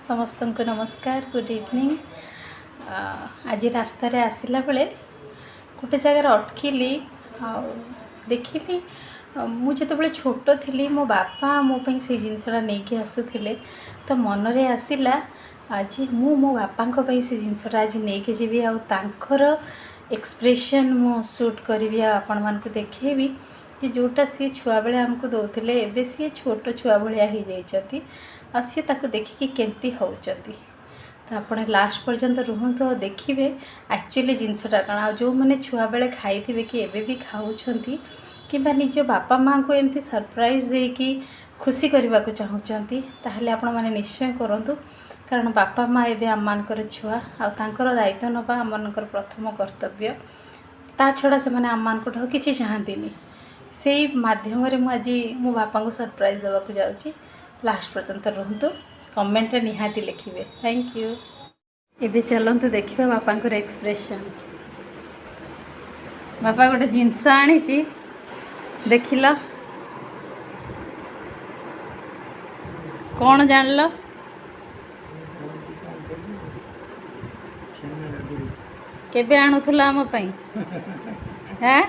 समस्त को नमस्कार गुड इवनिंग। आज रास्ता रे आसला बेले गोटे जगार अटकिली देखिली मुझे बड़े छोट थी मो बापा मोपाई से जिनसा नहीं आसुले तो मनरे आसला आज मो बापा से जिनसा आज नहीं जी आर एक्सप्रेशन मो शूट करी आपण मानक देखी कि जोटा सी छुआ बेले आमको दौले एवं सी छोट छुआ भाया हो जाती सी ताको देखिकी केमती होचती तो आप लास्ट पर्यंत रुहतु और देखिए एक्चुअली जिनसटा कौन जो मैंने छुआ बेले खाई कि एबे भी खाऊँच कि निज बापा माँ को एमती सरप्राइज देकी खुशी करने को चाहूँगी ताहले आपण मैंने निश्चय करूँ कारण बापा माँ एवं आम मानकर छुआ आर दायित्व नवा आम मानकर प्रथम कर्तव्य ता छड़ा से मैंने आम मानक किसी चाहती से माध्यम मुझे मो बापा को सरप्राइज देवाक जाऊँगी लास्ट पर्यंत रुहतु कमेंट निहाती लिखिए थैंक यू। एबे चलतु देखिए बापा एक्सप्रेशन बापा गोटे जिनस आनी देखिल कौन जान लो केबे आणुथुला आम पई हैं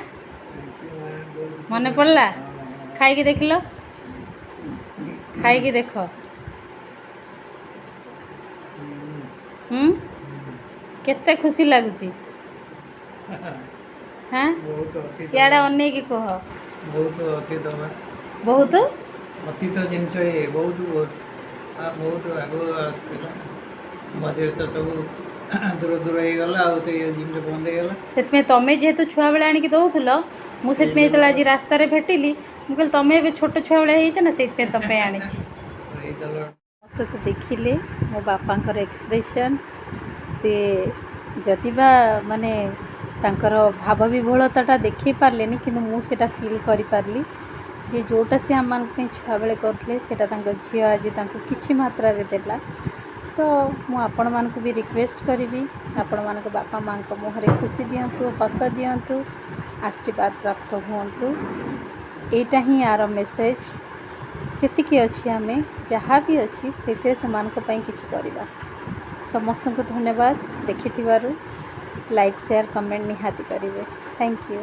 मने पड़ला खाई देख लो खाई देख केते खुशी लगुच हाँ याडा अने की कह बहुत अतीत जिनस बहुत बहुत आग मझे तो सब दूर दूर हो गला जिन बंद होगा से तमें जेहेतु छुआ बेले आणिक दौल मुझे आज रास्तार भेटिली मुझे तुम्हें छोट छुआ बेले हो से तुम आनी तो देखिले मो बापा एक्सप्रेशन से जदि बा माने तांकर भाव विभोलता देखी पारे कि मुझे फील करी पारली जे जोटा से आम मान छुआ बेले करते झी आज किसी मात्रा रे देला तो मुझे मानक भी रिक्वेस्ट करी आपण मानक बापा माँ को मुहरे खुशी दिंतु हस दिंतु आशीर्वाद प्राप्त हूँ एटा ही यार मेसेज जी अच्छी आम जहाँ भी अच्छी से किसी करवा समस्त को धन्यवाद देखि लाइक शेयर कमेंट निहाती करेंगे थैंक यू।